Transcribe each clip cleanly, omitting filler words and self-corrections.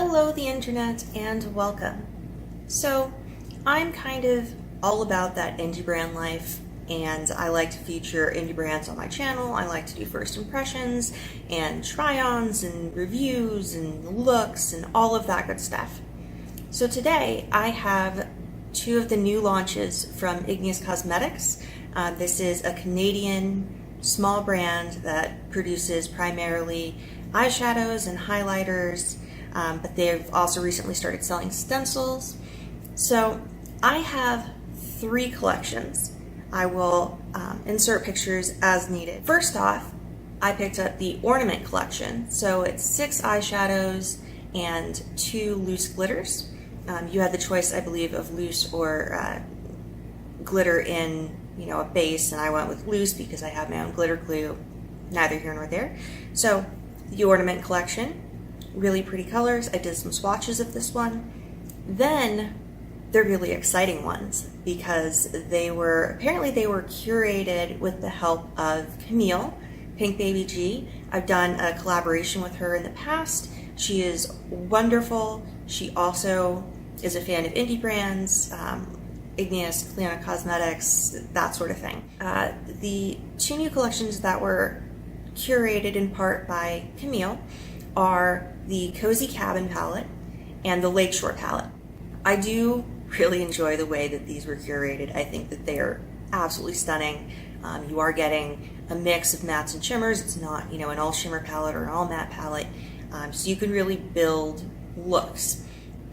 Hello the internet and welcome. So I'm kind of all about that indie brand life, and I like to feature indie brands on my channel. I like to do first impressions and try-ons and reviews and looks and all of that good stuff. So today I have two of the new launches from Igneous Cosmetics. This is a Canadian small brand that produces primarily eyeshadows and highlighters, but they've also recently started selling stencils. So I have three collections. I will insert pictures as needed. First off, I picked up the Ornament collection. So it's 6 eyeshadows and 2 loose glitters. You had the choice, I believe, of loose or glitter in, a base, and I went with loose because I have my own glitter glue. Neither here nor there. So the Ornament collection, really pretty colors. I did some swatches of this one. Then the really exciting ones, because they were curated with the help of Camille, PinkBabyG. I've done a collaboration with her in the past. She is wonderful. She also is a fan of indie brands, Igneous Cosmetics, that sort of thing. The two new collections that were curated in part by Camille are the Cozy Cabin palette and the Lakeshore palette. I do really enjoy the way that these were curated. I think that they are absolutely stunning. You are getting a mix of mattes and shimmers. It's not, an all shimmer palette or an all matte palette. So you can really build looks.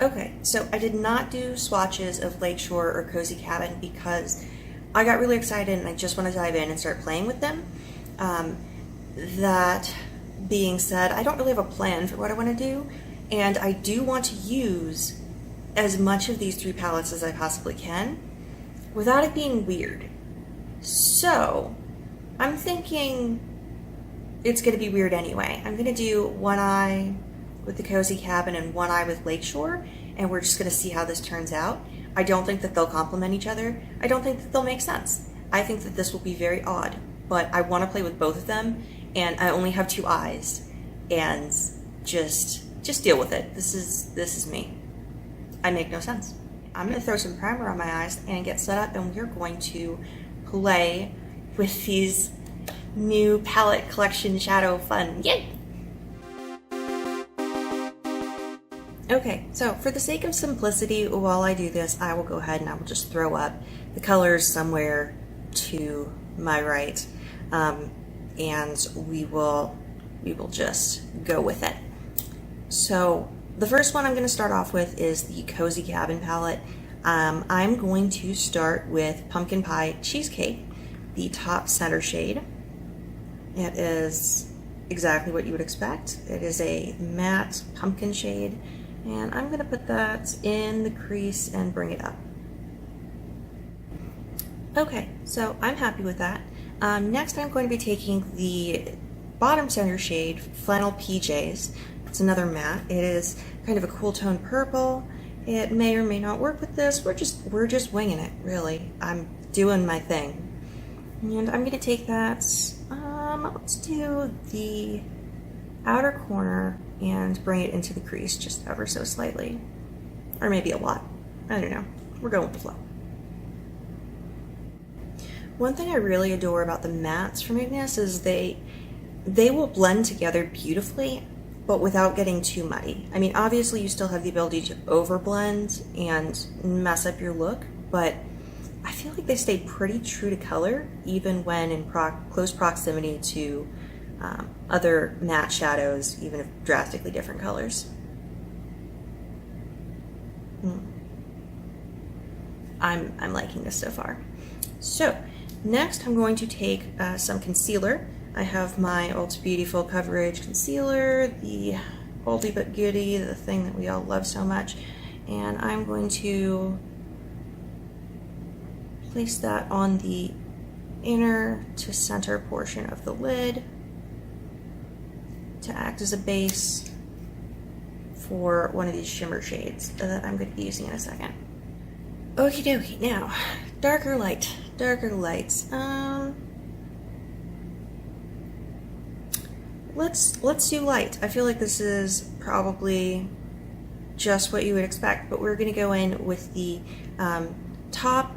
Okay, so I did not do swatches of Lakeshore or Cozy Cabin because I got really excited and I just want to dive in and start playing with them. That being said, I don't really have a plan for what I want to do, and I do want to use as much of these three palettes as I possibly can without it being weird. So I'm thinking it's going to be weird anyway. I'm going to do one eye with the Cozy Cabin and one eye with Lakeshore, and we're just going to see how this turns out. I don't think that they'll complement each other. I don't think that they'll make sense. I think that this will be very odd, but I want to play with both of them, and I only have 2 eyes, and just deal with it. This is me. I make no sense. I'm going to throw some primer on my eyes and get set up, and we're going to play with these new palette collection shadow fun. Yay! Okay, so for the sake of simplicity, while I do this, I will go ahead and I will just throw up the colors somewhere to my right, and we will just go with it. So the first one I'm going to start off with is the Cozy Cabin palette. I'm going to start with Pumpkin Pie Cheesecake, the top center shade. It is exactly what you would expect. It is a matte pumpkin shade, and I'm going to put that in the crease and bring it up. Okay, so I'm happy with that. Next I'm going to be taking the bottom center shade, Flannel PJs. It's another matte. It is kind of a cool tone purple. It may or may not work with this. We're just winging it, really. I'm doing my thing. And I'm going to take that, let's do the outer corner and bring it into the crease just ever so slightly. Or maybe a lot. I don't know. We're going with the flow. One thing I really adore about the mattes from Igneous is they will blend together beautifully, but without getting too muddy. I mean, obviously you still have the ability to overblend and mess up your look, but I feel like they stay pretty true to color, even when in close proximity to other matte shadows, even if drastically different colors. I'm liking this so far. So next I'm going to take some concealer. I have my Ulta Beauty Full Coverage Concealer, the oldie but goodie, the thing that we all love so much, and I'm going to place that on the inner to center portion of the lid to act as a base for one of these shimmer shades that I'm going to be using in a second. Okie dokie, now, darker lights. Let's do light. I feel like this is probably just what you would expect, but we're going to go in with the top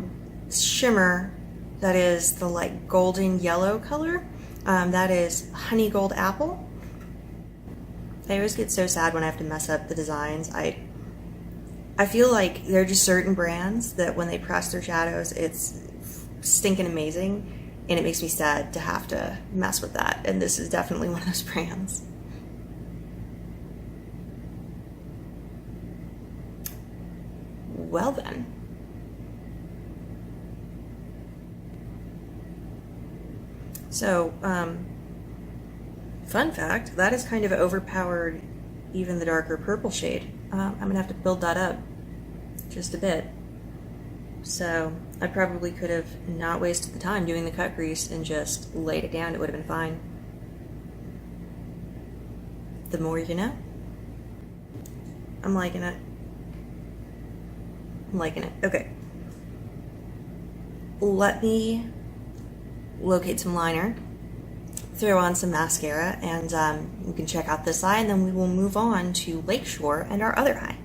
shimmer that is the like golden yellow color. That is Honey Gold Apple. I always get so sad when I have to mess up the designs. I feel like there are just certain brands that when they press their shadows, it's stinking amazing, and it makes me sad to have to mess with that, and this is definitely one of those brands. Well then. So, fun fact, that is kind of overpowered even the darker purple shade. I'm gonna have to build that up just a bit. So I probably could have not wasted the time doing the cut crease and just laid it down. It would have been fine. The more you know. I'm liking it. I'm liking it. Okay. Let me locate some liner, throw on some mascara, and you can check out this eye, and then we will move on to Lakeshore and our other eye.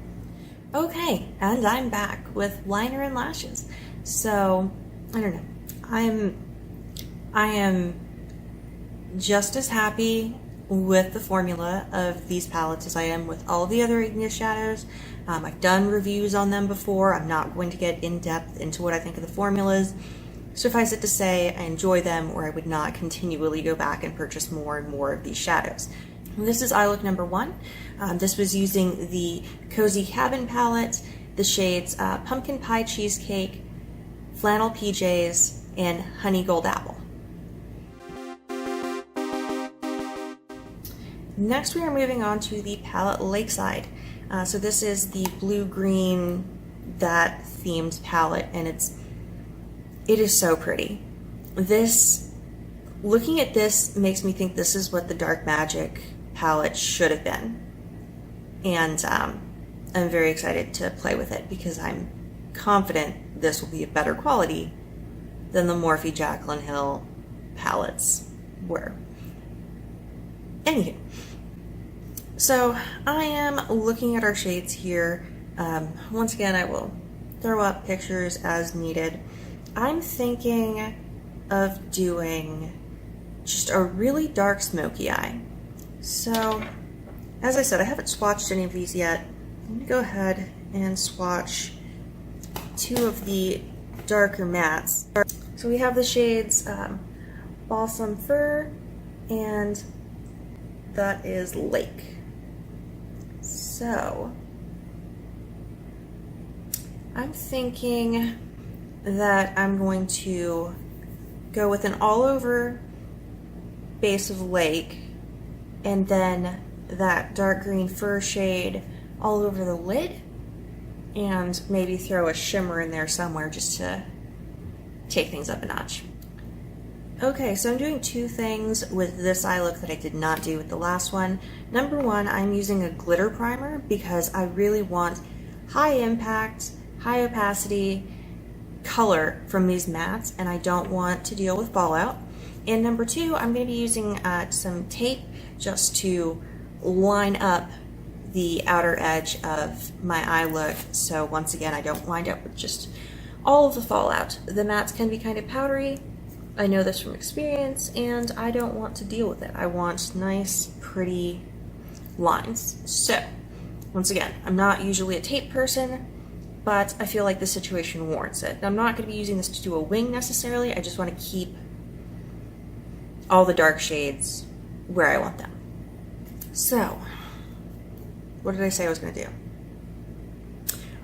Okay, and I'm back with liner and lashes. So, I don't know. I am just as happy with the formula of these palettes as I am with all the other Igneous shadows. I've done reviews on them before. I'm not going to get in depth into what I think of the formulas. Suffice it to say, I enjoy them, or I would not continually go back and purchase more and more of these shadows. This is eye look number 1. This was using the Cozy Cabin palette, the shades Pumpkin Pie Cheesecake, Flannel PJs, and Honey Gold Apple. Next we are moving on to the palette Lakeside. So this is the blue-green, that themed palette, and it is so pretty. Looking at this makes me think this is what the Dark Magic palette should have been. And I'm very excited to play with it because I'm confident this will be a better quality than the Morphe Jaclyn Hill palettes were. Anywho, so I am looking at our shades here. Once again, I will throw up pictures as needed. I'm thinking of doing just a really dark smoky eye. So, as I said, I haven't swatched any of these yet. I'm going to go ahead and swatch 2 of the darker mattes. So we have the shades Balsam Fir, and that is Lake. So, I'm thinking that I'm going to go with an all-over base of Lake, and then that dark green fur shade all over the lid, and maybe throw a shimmer in there somewhere just to take things up a notch. Okay, so I'm doing 2 things with this eye look that I did not do with the last one. Number 1, I'm using a glitter primer because I really want high impact, high opacity color from these mattes, and I don't want to deal with fallout. And number 2, I'm going to be using some tape just to line up the outer edge of my eye look, so once again I don't wind up with just all of the fallout. The mattes can be kind of powdery, I know this from experience, and I don't want to deal with it. I want nice, pretty lines. So, once again, I'm not usually a tape person, but I feel like the situation warrants it. I'm not going to be using this to do a wing necessarily, I just want to keep all the dark shades where I want them. So, what did I say I was going to do?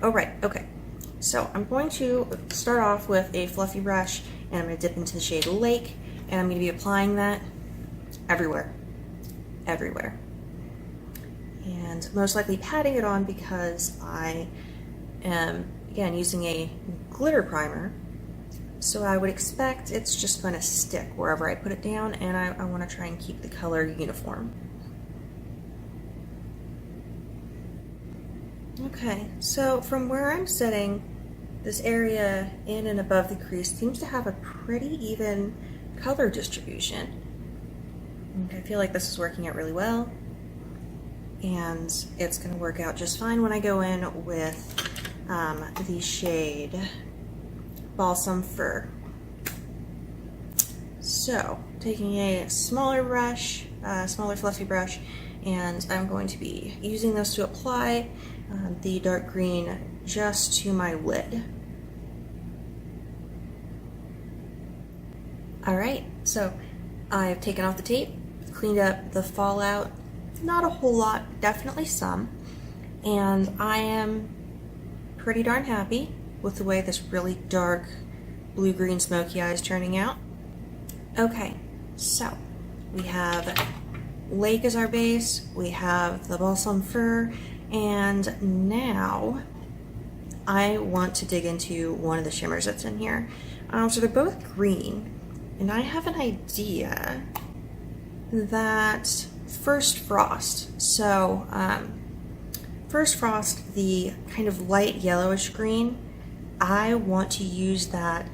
Oh right, okay. So I'm going to start off with a fluffy brush, and I'm going to dip into the shade Lake, and I'm going to be applying that everywhere. Everywhere. And most likely patting it on because I am, again, using a glitter primer. So I would expect it's just going to stick wherever I put it down, and I want to try and keep the color uniform. Okay, so from where I'm sitting, this area in and above the crease seems to have a pretty even color distribution. And I feel like this is working out really well. and it's going to work out just fine when I go in with the shade Balsam Fir. So, taking a smaller brush, smaller fluffy brush, and I'm going to be using this to apply the dark green just to my lid. Alright, so I've taken off the tape, cleaned up the fallout, not a whole lot, definitely some, and I am pretty darn happy with the way this really dark blue-green smoky eye is turning out. Okay, so we have Lake as our base, we have the Balsam Fir, and now I want to dig into one of the shimmers that's in here. So they're both green, and I have an idea that First Frost, so First Frost, the kind of light yellowish green, I want to use that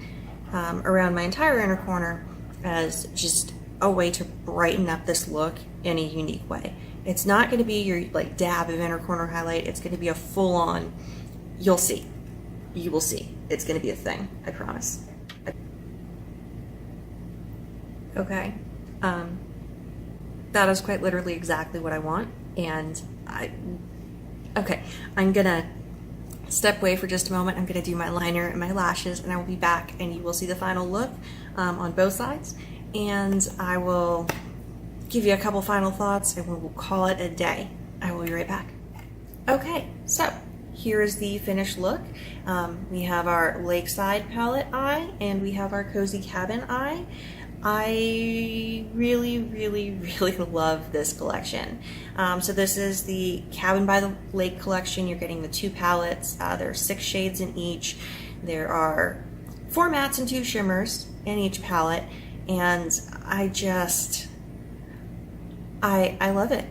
around my entire inner corner as just a way to brighten up this look in a unique way. It's not going to be your like dab of inner corner highlight. It's going to be a full-on, you'll see. You will see. It's going to be a thing, I promise. Okay. That is quite literally exactly what I want, and okay, I'm gonna step away for just a moment. I'm gonna do my liner and my lashes, and I will be back, and you will see the final look on both sides, and I will give you a couple final thoughts, and we will call it a day. I will be right back. Okay, so here is the finished look. We have our Lakeside Palette eye, and we have our Cozy Cabin eye. I really love this collection. So this is the Cabin by the Lake collection. You're getting the 2 palettes. There are 6 shades in each. There are 4 mattes and 2 shimmers in each palette, and I love it.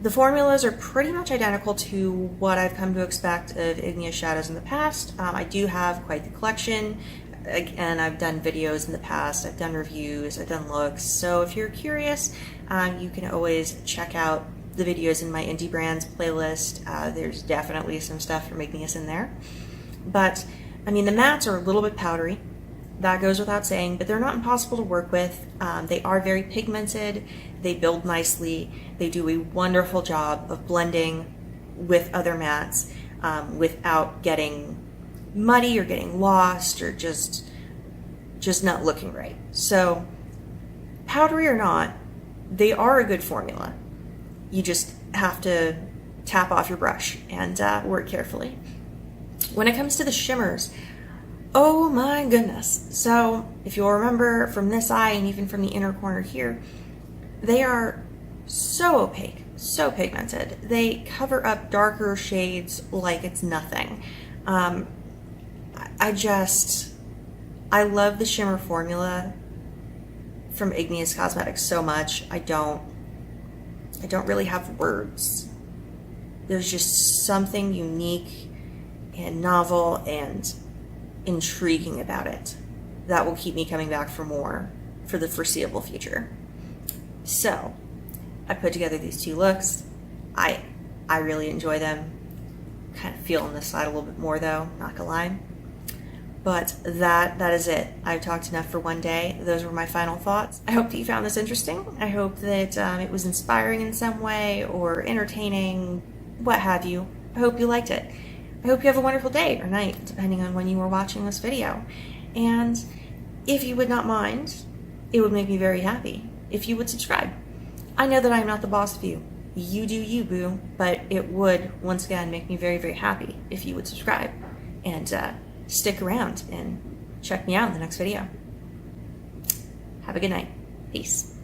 The formulas are pretty much identical to what I've come to expect of Igneous shadows in the past. I do have quite the collection. Again, I've done videos in the past, I've done reviews, I've done looks, so if you're curious, you can always check out the videos in my Indie Brands playlist. There's definitely some stuff from Igneous in there. But, I mean, the mattes are a little bit powdery, that goes without saying, but they're not impossible to work with. They are very pigmented, they build nicely, they do a wonderful job of blending with other mattes without getting muddy or getting lost or just not looking right. So powdery or not, they are a good formula. You just have to tap off your brush and work carefully. When it comes to the shimmers, oh my goodness. So if you'll remember from this eye and even from the inner corner here, they are so opaque, so pigmented. They cover up darker shades like it's nothing. I love the shimmer formula from Igneous Cosmetics so much. I don't really have words. There's just something unique and novel and intriguing about it that will keep me coming back for more for the foreseeable future. So I put together these 2 looks. I really enjoy them. Kind of feel on this side a little bit more though, not gonna lie. But that is it. I've talked enough for one day. Those were my final thoughts. I hope that you found this interesting. I hope that it was inspiring in some way or entertaining, what have you. I hope you liked it. I hope you have a wonderful day or night, depending on when you were watching this video. And if you would not mind, it would make me very happy if you would subscribe. I know that I'm not the boss of you. You do you, boo. But it would, once again, make me very happy if you would subscribe. And stick around and check me out in the next video. Have a good night. Peace.